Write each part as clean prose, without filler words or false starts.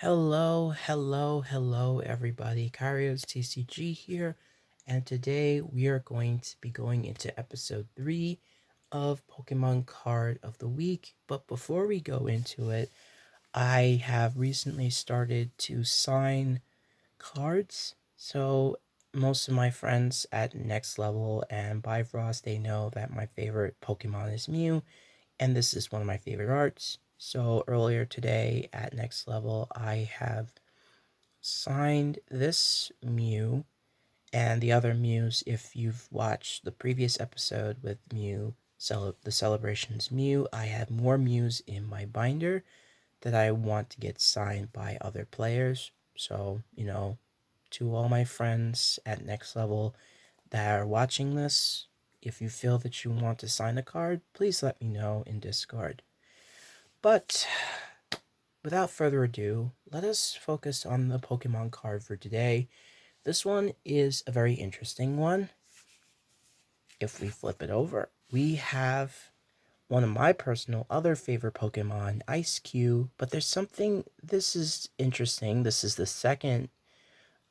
Hello, everybody. Kario's TCG here, and today we are going to be going into episode 3 of Pokemon Card of the Week. But before we go into it, I have recently started to sign cards. So most of my friends at Next Level and Bifrost, they know that my favorite Pokemon is Mew, and this is one of my favorite arts. So earlier today at Next Level, I have signed this Mew and the other Mews. If you've watched the previous episode with Mew, the Celebrations Mew, I have more Mews in my binder that I want to get signed by other players. So, to all my friends at Next Level that are watching this, if you feel that you want to sign a card, please let me know in Discord. But without further ado, let us focus on the Pokemon card for today. This one is a very interesting one. If we flip it over, we have one of my personal other favorite Pokemon, Eiscue, but there's something, this is interesting. This is the second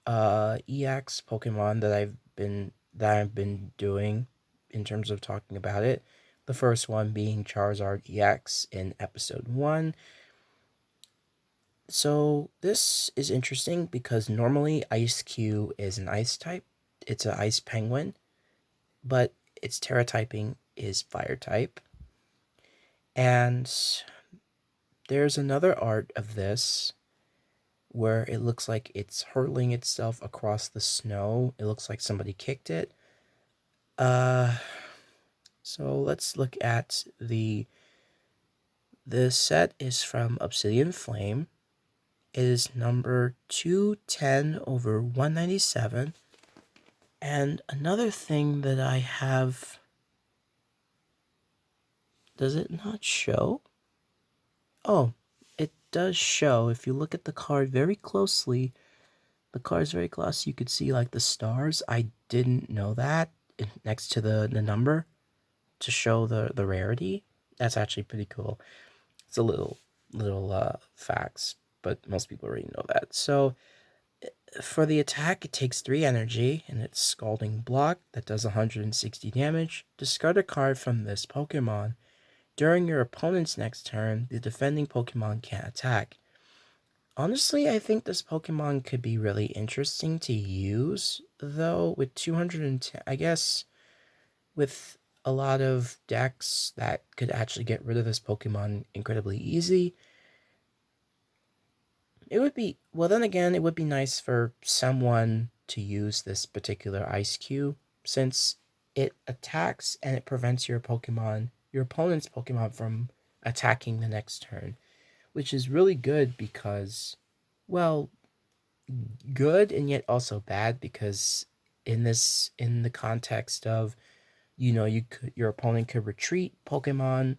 EX Pokemon that I've been doing in terms of talking about it. The first one being Charizard EX in episode 1. So this is interesting because normally Eiscue is an ice type. It's an ice penguin, but its Tera typing is fire type. And there's another art of this where it looks like it's hurtling itself across the snow. It looks like somebody kicked it. So let's look at the set is from Obsidian Flame. It is number 210 over 197. And another thing that I have... Does it not show? Oh, it does show. If you look at the card very closely, the card's very close. You could see like the stars. I didn't know that next to the number to show the rarity. That's actually pretty cool. It's a little facts, but most people already know that. So for the attack, it takes 3 energy, and it's Scalding Block that does 160 damage. Discard a card from this Pokemon. During your opponent's next turn, the defending Pokemon can't attack. Honestly, I think this Pokemon could be really interesting to use, though, with 210, I guess, with a lot of decks that could actually get rid of this Pokemon incredibly easy. It would be, well, then again, it would be nice for someone to use this particular Eiscue, since it attacks and it prevents your opponent's Pokemon from attacking the next turn, which is really good because, well, good and yet also bad, because in the context of, your opponent could retreat Pokemon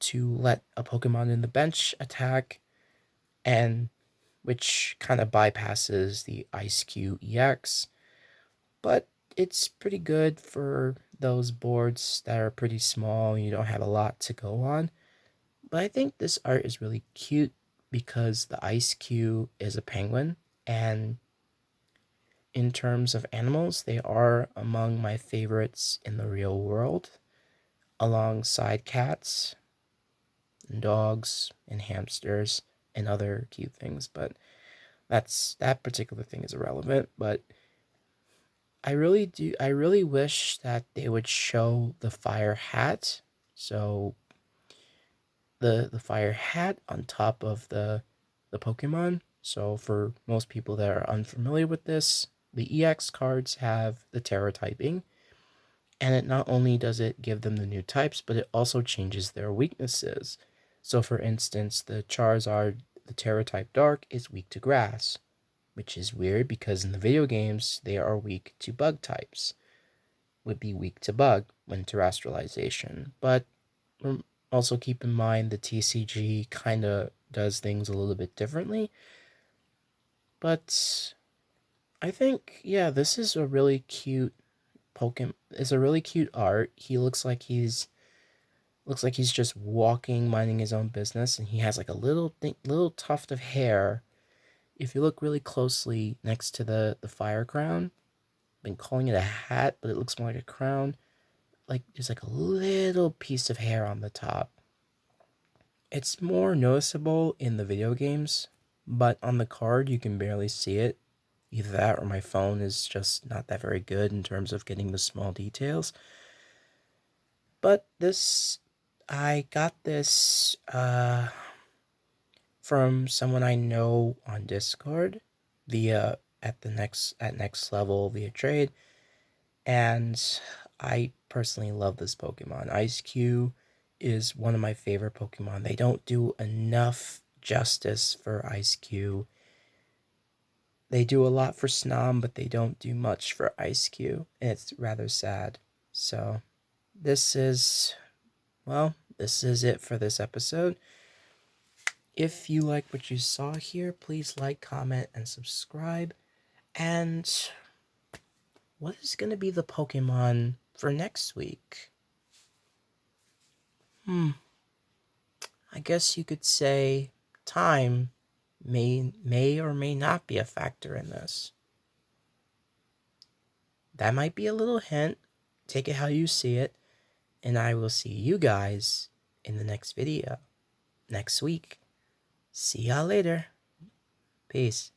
to let a Pokemon in the bench attack, and which kind of bypasses the Eiscue EX, but it's pretty good for those boards that are pretty small and you don't have a lot to go on. But I think this art is really cute because the Eiscue is a penguin, and in terms of animals, they are among my favorites in the real world, alongside cats and dogs and hamsters and other cute things, but that particular thing is irrelevant. But I really wish that they would show the fire hat. So the fire hat on top of the Pokemon. So for most people that are unfamiliar with this, the EX cards have the Tera typing, and it not only does it give them the new types, but it also changes their weaknesses. So for instance, the Charizard, the Tera type Dark, is weak to grass, which is weird because in the video games, they are weak to bug types. Would be weak to bug when terrestrialization. But also keep in mind the TCG kind of does things a little bit differently. But I think, yeah, this is a really cute Pokemon. It's a really cute art. He looks like he's just walking, minding his own business, and he has like a little tuft of hair if you look really closely next to the fire crown, I've been calling it a hat, but it looks more like a crown. Like there's like a little piece of hair on the top. It's more noticeable in the video games, but on the card you can barely see it. Either that or my phone is just not that very good in terms of getting the small details. But I got this from someone I know on Discord via at next level via trade, and I personally love this Pokemon. Eiscue is one of my favorite Pokemon. They don't do enough justice for Eiscue. They do a lot for Snom, but they don't do much for Eiscue, and it's rather sad. So, this is it for this episode. If you like what you saw here, please like, comment, and subscribe. And what is going to be the Pokemon for next week? I guess you could say time may or may not be a factor in this. That might be a little hint. Take it how you see it. And I will see you guys in the next video next week. See y'all later. Peace.